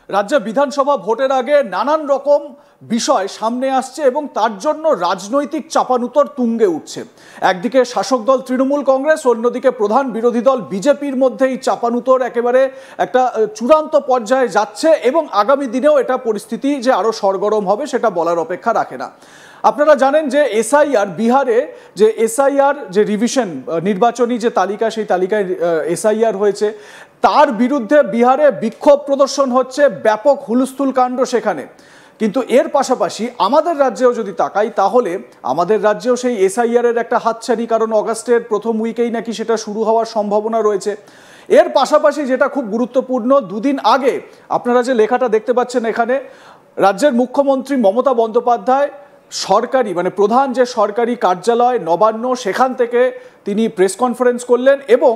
রাজ্যে বিধানসভা ভোটের আগে নানান রকম বিষয় সামনে আসছে এবং তার জন্য রাজনৈতিক চাপানুতর তুঙ্গে উঠছে। একদিকে শাসক দল তৃণমূল কংগ্রেস, অন্যদিকে প্রধান বিরোধী দল বিজেপির মধ্যে এই চাপানুতর একেবারে একটা চূড়ান্ত পর্যায়ে যাচ্ছে এবং আগামী দিনেও এটা পরিস্থিতি যে আরো সরগরম হবে সেটা বলার অপেক্ষা রাখে না। আপনারা জানেন যে এসআইআর, বিহারে যে এসআইআর যে রিভিশন নির্বাচনী যে তালিকা, সেই তালিকায় এসআইআর হয়েছে, তার বিরুদ্ধে বিহারে বিক্ষোভ প্রদর্শন হচ্ছে, ব্যাপক হুলস্থুল কাণ্ড সেখানে। কিন্তু এর পাশাপাশি আমাদের রাজ্যেও যদি তাকাই তাহলে আমাদের রাজ্যেও সেই এসআইআর এর একটা হাতছানি, কারণ অগাস্টের প্রথম উইকেই নাকি সেটা শুরু হওয়ার সম্ভাবনা রয়েছে। এর পাশাপাশি যেটা খুব গুরুত্বপূর্ণ, দুদিন আগে আপনারা যে লেখাটা দেখতে পাচ্ছেন এখানে, রাজ্যের মুখ্যমন্ত্রী মমতা বন্দ্যোপাধ্যায় সরকারি মানে প্রধান যে সরকারি কার্যালয় নবান্ন, সেখান থেকে তিনি প্রেস কনফারেন্স করলেন এবং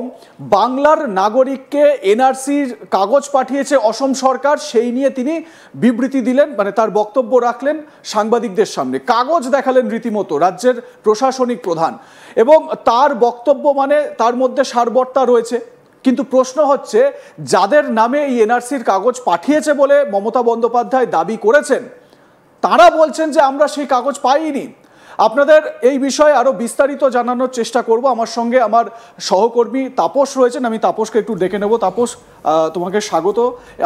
বাংলার নাগরিককে এনআরসির কাগজ পাঠিয়েছে অসম সরকার, সেই নিয়ে তিনি বিবৃতি দিলেন, মানে তার বক্তব্য রাখলেন সাংবাদিকদের সামনে। কাগজ দেখালেন রীতিমতো রাজ্যের প্রশাসনিক প্রধান, এবং তার বক্তব্য মানে তার মধ্যে সারবর্তা রয়েছে। কিন্তু প্রশ্ন হচ্ছে, যাদের নামে এই এনআরসির কাগজ পাঠিয়েছে বলে মমতা বন্দ্যোপাধ্যায় দাবি করেছেন, তারা বলছেন যে আমরা সেই কাগজ পাইনি। আপনাদের এই বিষয়ে আরো বিস্তারিত জানানোর চেষ্টা করব। আমার সঙ্গে আমার সহকর্মী তাপস রয়েছেন, আমি তাপসকে একটু ডেকে নেব। তাপস, তোমাকে স্বাগত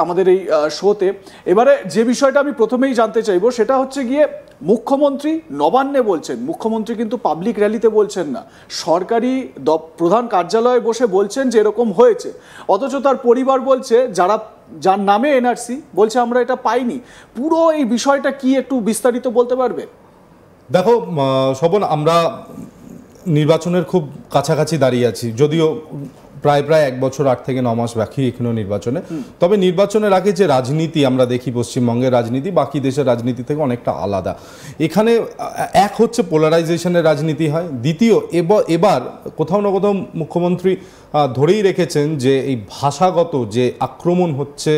আমাদের এই শোতে। এবারে যে বিষয়টা আমি প্রথমেই জানতে চাইবো সেটা হচ্ছে গিয়ে, মুখ্যমন্ত্রী নবান্নে বলছেন, মুখ্যমন্ত্রী কিন্তু পাবলিক র্যালিতে বলছেন না, সরকারি প্রধান কার্যালয়ে বসে বলছেন যে এরকম হয়েছে, অথচ তার পরিবার বলছে, যার নামে এনআরসি, বলছে আমরা এটা পাইনি। পুরো এই বিষয়টা কি একটু বিস্তারিত বলতে পারবে? দেখো শোভন, আমরা নির্বাচনের খুব কাছাকাছি দাঁড়িয়ে আছি, যদিও প্রায় 1 বছর 8 থেকে 9 মাস বাকি এখনো নির্বাচনে। তবে নির্বাচনের আগে যে রাজনীতি আমরা দেখি পশ্চিমবঙ্গের রাজনীতি বাকি দেশের রাজনীতি থেকে অনেকটা আলাদা। এখানে এক হচ্ছে পোলারাইজেশনের রাজনীতি হয়, দ্বিতীয় এবার কোথাও না কোথাও মুখ্যমন্ত্রী ধরেই রেখেছেন যে এই ভাষাগত যে আক্রমণ হচ্ছে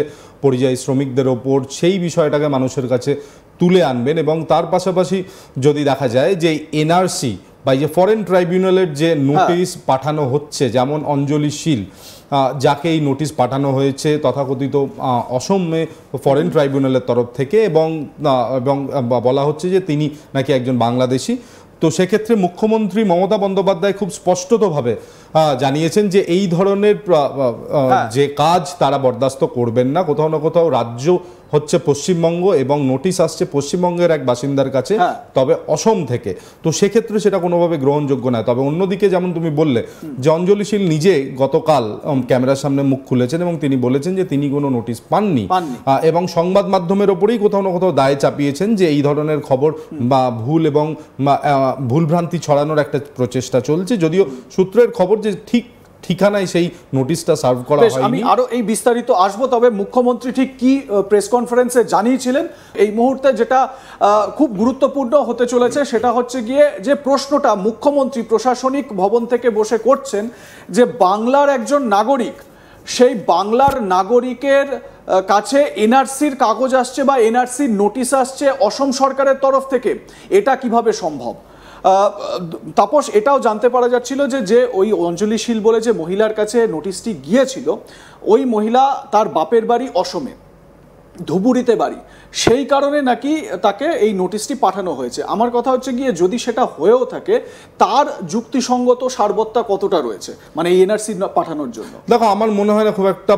পরিযায়ী শ্রমিকদের ওপর, সেই বিষয়টাকে মানুষের কাছে তুলে আনবেন। এবং তার পাশাপাশি যদি দেখা যায় যে এনআরসি বা যে ফরেন ট্রাইব্যুনালের যে নোটিশ পাঠানো হচ্ছে, যেমন অঞ্জলি শীল যাকে এই নোটিশ পাঠানো হয়েছে তথাকথিত অসমে ফরেন ট্রাইব্যুনালের তরফ থেকে, এবং বলা হচ্ছে যে তিনি নাকি একজন বাংলাদেশি। তো সেক্ষেত্রে মুখ্যমন্ত্রী মমতা বন্দ্যোপাধ্যায় খুব স্পষ্টতভাবে জানিয়েছেন যে এই ধরনের যে কাজ তারা বরদাস্ত করবেন না। কোথাও না কোথাও রাজ্য হচ্ছে পশ্চিমবঙ্গ এবং নোটিশ আসছে পশ্চিমবঙ্গের এক বাসিন্দার কাছে, তবে অসম থেকে। তো সেক্ষেত্রে সেটা কোনোভাবে গ্রহণযোগ্য নয়। তবে অন্যদিকে যেমন তুমি বললে যে অঞ্জলি শীল নিজে গতকাল ক্যামেরার সামনে মুখ খুলেছেন এবং তিনি বলেছেন যে তিনি কোনো নোটিশ পাননি, এবং সংবাদ মাধ্যমের ওপরেই কোথাও না কোথাও দায় চাপিয়েছেন যে এই ধরনের খবর বা ভুল এবং ভুলভ্রান্তি ছড়ানোর একটা প্রচেষ্টা চলছে, যদিও সূত্রের খবর যে ঠিকানায় সেই নোটিশটা সার্ভ করা হয়নি। আমি আরো এই বিস্তারিত আসবো, তবে মুখ্যমন্ত্রী ঠিক কি প্রেস কনফারেন্সে জানিয়েছিলেন এই মুহূর্তে যেটা খুব গুরুত্বপূর্ণ হতে চলেছে সেটা হচ্ছে গিয়ে যে প্রশ্নটা মুখ্যমন্ত্রী প্রশাসনিক ভবন থেকে বসে করছেন, যে বাংলার একজন নাগরিক, সেই বাংলার নাগরিকের কাছে এনআরসির কাগজ আসছে বা এনআরসির নোটিশ আসছে অসম সরকারের তরফ থেকে, এটা কিভাবে সম্ভব? তাপস, এটাও জানতে পারা যাচ্ছিল যে ওই অঞ্জলি শীল বলে যে মহিলার কাছে নোটিশটি গিয়েছিল, ওই মহিলা তার বাপের বাড়ি অসমে, ধুবুরিতে বাড়ি, সেই কারণে নাকি তাকে এই নোটিশটি পাঠানো হয়েছে। আমার কথা হচ্ছে গিয়ে, যদি সেটা হয়েও থাকে তার যুক্তিসঙ্গত সারবত্তা কতটা রয়েছে, মানে এই এনআরসি পাঠানোর জন্য? দেখো, আমার মনে হয় না খুব একটা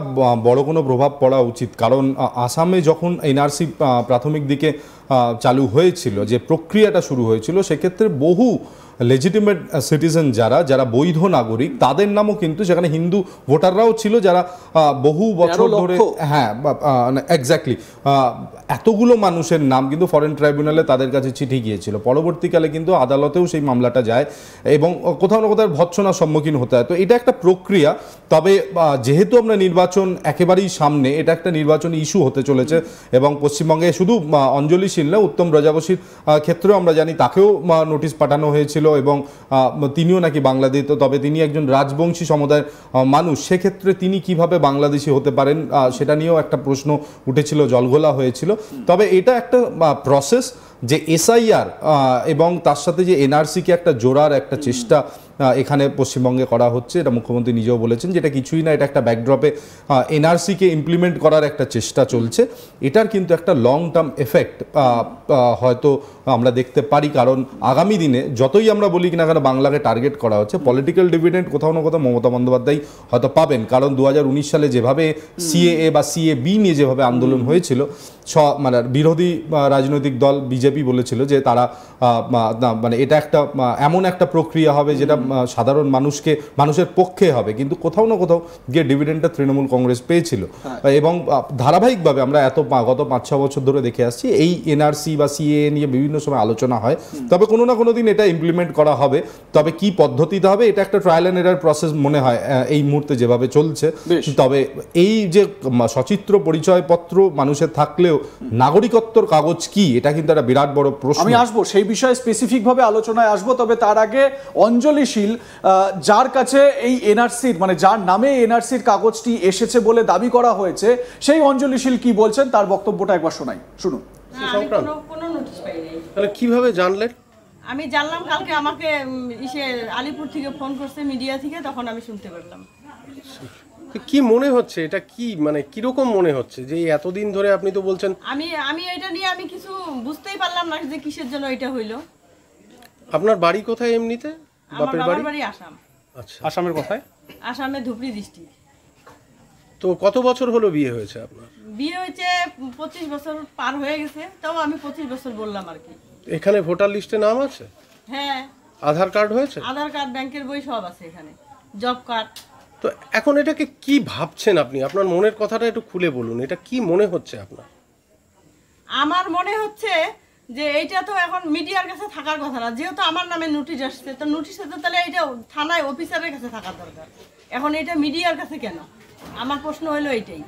বড় কোনো প্রভাব পড়া উচিত, কারণ আসামে যখন এনআরসি প্রাথমিক দিকে চালু হয়েছিল, যে প্রক্রিয়াটা শুরু হয়েছিল, সেক্ষেত্রে বহু লেজিটিমেট সিটিজেন যারা বৈধ নাগরিক, তাদের নামও কিন্তু সেখানে হিন্দু ভোটাররাও ছিল, যারা বহু বছর ধরে, হ্যাঁ এক্স্যাক্টলি, এতগুলো মানুষের নাম কিন্তু ফরেন ট্রাইব্যুনালে তাদের কাছে চিঠি গিয়েছিল। পরবর্তীকালে কিন্তু আদালতেও সেই মামলাটা যায় এবং কোথাও না কোথাও ভৎসনার সম্মুখীন হতে হয়। তো এটা একটা প্রক্রিয়া। তবে যেহেতু আমরা নির্বাচন একেবারেই সামনে, এটা একটা নির্বাচনী ইস্যু হতে চলেছে, এবং পশ্চিমবঙ্গে শুধু অঞ্জলি শীল না, উত্তম প্রজাপতির ক্ষেত্রেও আমরা জানি তাকেও নোটিশ পাঠানো হয়েছিল, এবং তিনিও নাকি বাংলাদেশি। তবে তিনি একজন রাজবংশী সমুদায়ের মানুষ, সেক্ষেত্রে তিনি কিভাবে বাংলাদেশি হতে পারেন সেটা নিয়েও একটা প্রশ্ন উঠেছিল, জলঘোলা হয়েছিল। তবে এটা একটা প্রসেস যে এসআইআর এবং তার সাথে যে এনআরসিকে একটা জোড়ার একটা চেষ্টা এখানে পশ্চিমবঙ্গে করা হচ্ছে, এটা মুখ্যমন্ত্রী নিজেও বলেছেন, যেটা কিছুই না, এটা একটা ব্যাকড্রপে এনআরসিকে ইমপ্লিমেন্ট করার একটা চেষ্টা চলছে। এটার কিন্তু একটা লং টার্ম এফেক্ট হয়তো আমরা দেখতে পারি, কারণ আগামী দিনে যতই আমরা বলি কিনা কেন বাংলাকে টার্গেট করা হচ্ছে, পলিটিক্যাল ডিভিডেন্ড কোথাও না কোথাও মমতা বন্দ্যোপাধ্যায় হয়তো পাবেন। কারণ 2019 সালে যেভাবে সিএএ বা সিএবি নিয়ে যেভাবে আন্দোলন হয়েছিল, মানে বিরোধী রাজনৈতিক দল বিজেপি বলেছিল যে তারা মানে এটা একটা এমন একটা প্রক্রিয়া হবে যেটা সাধারণ মানুষের পক্ষে হবে, কিন্তু কোথাও না কোথাও গিয়ে ডিভিডেন্ডটা তৃণমূল কংগ্রেস পেয়েছিল। এবং ধারাবাহিকভাবে আমরা গত 5-6 বছর ধরে দেখে আসছি এই এনআরসি বা সিএএ নিয়ে বিভিন্ন সময় আলোচনা হয়, তবে কোনো না কোনো দিন এটা ইমপ্লিমেন্ট করা হবে। তবে কি পদ্ধতিতে হবে এটা একটা ট্রায়াল অ্যান্ড এরার প্রসেস মনে হয় এই মুহূর্তে যেভাবে চলছে। তবে এই যে সচিত্র পরিচয়পত্র মানুষের থাকলেও নাগরিকত্বর কাগজ কি, এটা কিন্তু একটা বিরাট বড় প্রশ্ন। আমি আসবো সেই বিষয়ে স্পেসিফিক ভাবে আলোচনায় আসবো, তবে তার আগে অঞ্জলিশীল যার কাছে এই এনআরসির মানে যার নামে এনআরসির কাগজটি এসেছে বলে দাবি করা হয়েছে, সেই অঞ্জলিশীল কি বলছেন তার বক্তব্যটা একবার শোনাই, শুনুন। তাহলে কিভাবে জানলেন? আমি জানলাম কালকে আমাকে আলিপুর থেকে ফোন করছে, মিডিয়া থেকে, তখন আমি শুনতে পারলাম। কি মনে হচ্ছে, এটা কি মানে কিরকম মনে হচ্ছে যে এতদিন ধরে আপনি তো বলছেন? আমি এটা নিয়ে আমি কিছু বুঝতেই পারলাম না যে কিসের জন্য এটা হইলো। আপনার বাড়ি কোথায় এমনিতে? বাপের বাড়ি আসাম। আচ্ছা, আসামের কোথায়? আসামে ধুবড়ী ডিস্ট্রিক্ট। তো কত বছর হলো বিয়ে হয়েছে আপনার? বিয়ে হয়েছে 25 বছর পার হয়ে গেছে, তাও আমি 25 বছর বললাম আর কি। এখানে ভোটার লিস্টে নাম আছে? হ্যাঁ। আধার কার্ড হয়েছে? আধার কার্ড, ব্যাংকের বই সব আছে এখানে, জব কার্ড। তো এখন এটাকে কি ভাবছেন আপনি? আপনার মনের কথাটা একটু খুলে বলুন, এটা কি মনে হচ্ছে আপনার? আমার মনে হচ্ছে যে এইটা তো এখন মিডিয়ার কাছে থাকার কথা না, যেহেতু আমার নামে নোটিশ আসছে, তো নোটিশে তো তাহলে এটা থানায় অফিসারের কাছে থাকার দরকার, এখন এটা মিডিয়ার কাছে কেন? আমার প্রশ্ন হলো এইটাই।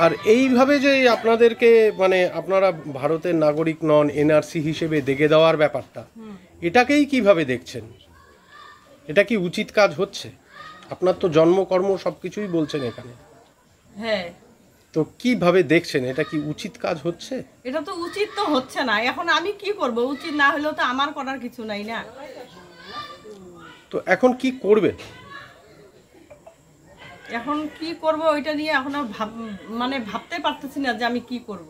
আর এইভাবে যে আপনাদেরকে মানে আপনারা ভারতের নাগরিক নন এনআরসি হিসেবে দেখে দেওয়ার ব্যাপারটা, এটাকেই কিভাবে দেখছেন? এটা কি উচিত কাজ হচ্ছে? আপনার তো জন্মকর্ম সবকিছুই বলছেন এখানে। হ্যাঁ। তো কিভাবে দেখছেন, এটা কি উচিত কাজ হচ্ছে? এটা তো উচিত তো হচ্ছে না, এখন আমি কি করব? উচিত না হলেও তো আমার করার কিছু নাই না। তো এখন কি করবেন? এখন কি করব ওইটা নিয়ে এখন মানে ভাবতে পারতেছি না যে আমি কি করব।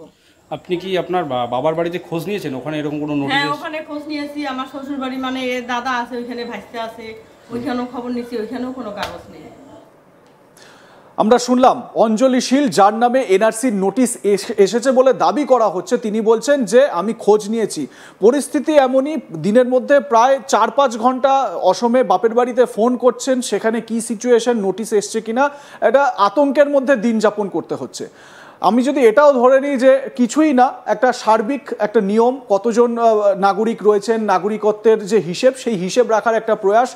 আপনি কি আপনার বাবার বাড়িতে খোঁজ নিয়েছেন? ওখানে এরকম কোনো নোটিশ? হ্যাঁ, ওখানে খোঁজ নিয়েছি। আমার শ্বশুর বাড়ি মানে দাদা আছে ওইখানে, ভাইস্তে আছে, ওইখানেও খবর নিয়েছি, ওইখানেও কোনো কাগজ নেই। আমরা শুনলাম অঞ্জলিশীল যার নামে এনআরসির নোটিশ এসেছে বলে দাবি করা হচ্ছে, তিনি বলছেন যে আমি খোঁজ নিয়েছি। পরিস্থিতি এমনই, দিনের মধ্যে প্রায় 4-5 ঘন্টা অসমে বাপের বাড়িতে ফোন করছেন, সেখানে কি সিচুয়েশন, নোটিশ এসছে কিনা, এটা আতঙ্কের মধ্যে দিন যাপন করতে হচ্ছে। আমি যদি এটাও ধরে নিই যে কিছুই না, একটা সার্বিক একটা নিয়ম, কতজন নাগরিক রয়েছেন, নাগরিকত্বের যে হিসেব, সেই হিসেব রাখার একটা প্রয়াস,